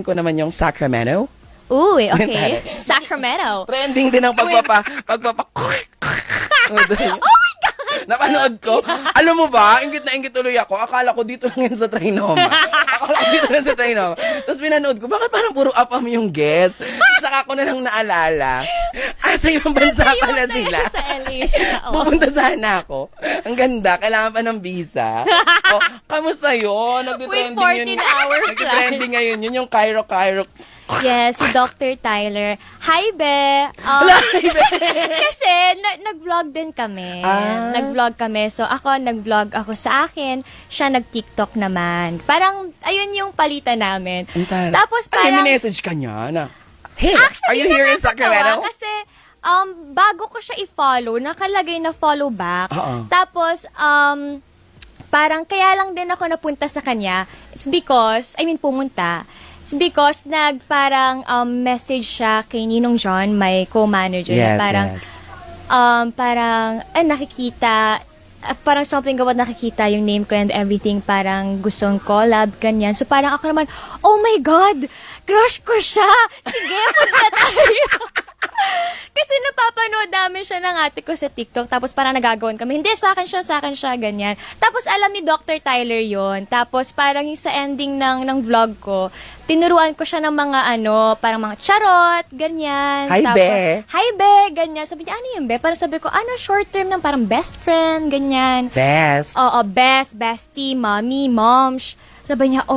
ko naman yung Sacramento. Uy, okay. Sacramento. Trending din ang Oh my God! Napanood ko. Alam mo ba, ingit na ingit tuloy ako. Akala ko dito lang yun sa Trinoma. Akala ko dito lang sa Trinoma. Tapos pinanood ko, bakit parang puro up yung guest? Saka ko na lang naalala. Sa ibang bansa pala sila. Sa LA siya. Pupunta sana ako. Ang ganda, kailangan pa ng visa. Kamusta yun? With 14 hours Nag-trending ngayon yun, yung Cairo. Yes, si Dr. Tyler. Hi, Be! Kasi, nag-vlog din kami. Nag-vlog kami. So, nag-vlog ako sa akin. Siya nag-TikTok naman. Parang, ayun yung palitan namin. Tapos, parang... may message ka niya na, hey, actually, are you here in Sacramento? Kasi, bago ko siya i-follow, nakalagay na follow back. Tapos, parang kaya lang din ako napunta sa kanya. It's because, pumunta. It's because parang message siya kay Ninong John, my co-manager. Yes, Parang nakikita, parang something about nakikita yung name ko and everything, parang gustong collab, ganyan. So parang ako naman, oh my God, crush ko siya! Sige, punta tayo! Kasi napapanood namin siya ng ate ko sa TikTok, tapos parang nagagawan kami, hindi, sa akin siya, ganyan. Tapos alam ni Dr. Tyler yon. Tapos parang yung sa ending ng vlog ko, tinuruan ko siya ng mga parang mga charot, ganyan. Hi, tapos, Be! Hi, Be! Ganyan. Sabi niya, ano yun, Be? Parang sabi ko, short term ng parang best friend, ganyan. Best. Oo, bestie, mommy, moms. Sabi niya,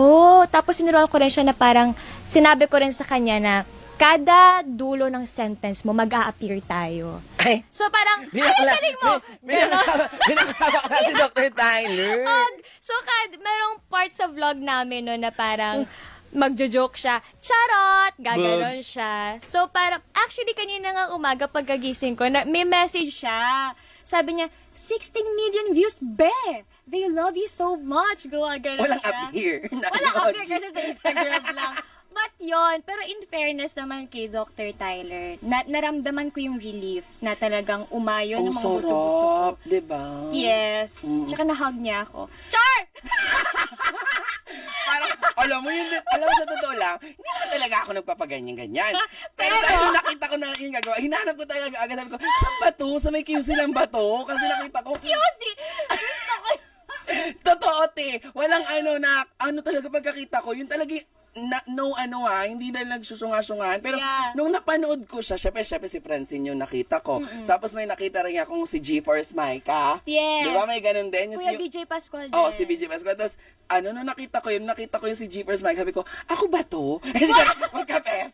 tapos tinuruan ko rin siya na parang, sinabi ko rin sa kanya na, kada dulo ng sentence mo, mag-a-appear tayo. Ay, so parang, galing mo! Binakabak na si Dr. Tyler. So, merong part sa vlog namin no, na parang magjo-joke siya, charot, gaganon siya. So, parang, actually, kanina nga umaga pagkagising ko, may message siya. Sabi niya, 16 million views, Be! They love you so much. Gawaganon Walang siya. appear. Walang appear kasi sa Instagram lang. But yon, pero in fairness naman kay Dr. Tyler, naramdaman ko yung relief na talagang umayon ng mga buto-buto ko. Sarap, diba? Yes. Tsaka na-hug niya ako. Char! Parang, alam mo sa totoo lang, hindi pa talaga ako nagpapaganyan-ganyan. Pero dahil nakita ko na yung gagawa, hinanap ko talaga agad. Sabi ko, saan ba to? Sa may QC lang ba to? Kasi nakita ko, QC! Gusto ko totoo, te. Walang talaga pagkakita ko, yun talaga hindi na nagsusunga-sungahan. Pero nung napanood ko siya, syempre si Francine yung nakita ko. Tapos may nakita rin akong si G-Force Micah. Yes. Di ba may ganun din? Kuya BJ Pascual din. Si BJ Pascual. Tapos, nung nakita ko yung si G-Force Micah, sabi ko, ako ba to?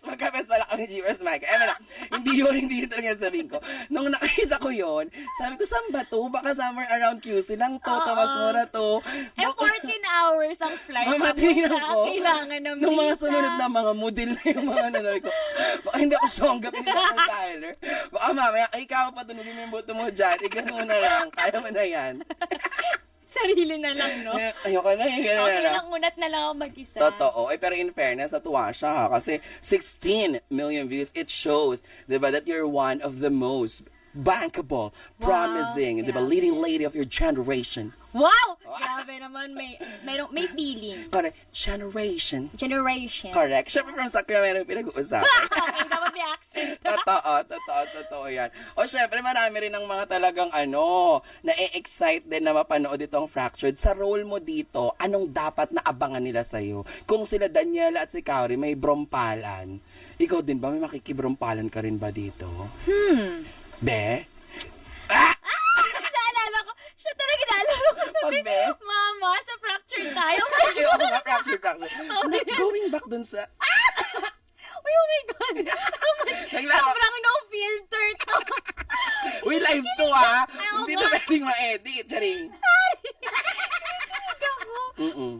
Magkapes pala kami G-Force Micah. Hindi yun talaga sabihin ko. Nung nakita ko yun, sabi ko, saan ba to? Baka somewhere around QC lang to, Tomas Mora to. 14 hours ang flight. Mamatingin ako. Kailangan ng nung mga sumunod na mga model na yung mga sabi ko, baka hindi ako siyongga, hindi ako Tyler. Baka mamaya, ikaw pa tunugin mo yung buto mo dyan, ganun na lang, kaya mo na yan. Sarili na lang, no? Ayoko na, gano'n na lang. Unat na lang ako mag-isa. Totoo. Pero in fairness, natuwa siya ha, kasi 16 million views, it shows, diba, that you're one of the most bankable, promising, diba, leading lady of your generation. Wow! Grabe naman, may feeling. Correct. Generation. Correct. Siyempre from Sacramento pinag-uusapan. Okay, dapat may accent. Totoo yan. O syempre, marami rin ng mga talagang na-excite din na mapanood itong Fractured. Sa role mo dito, anong dapat na abangan nila sa'yo? Kung sila Daniela at si Kaori may brompalan, ikaw din ba? May makikibrompalan ka rin ba dito? Be? Naalala ko. Siya talaga naalala ko. Sabi, Mama, sa Fractured tayo. Oo nga, Fractured. Going back dun sa... Uy, oh my God. Sobrang no filter to. Uy, live to ha. Hindi to pwedeng ma-edit. Charing. Sorry.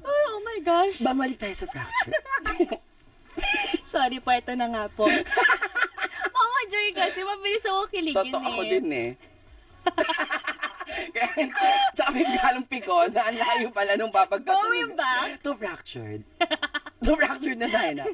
Oh my gosh. Bumalik tayo sa Fractured. Sorry po, ito na nga po. Mama Joy kasi mabilis ako kiligin Totoo ako din eh. Tsaka may galong piko na ang layo pala nung papagpatuloy. Going back? To Fractured. To Fractured na tayo na.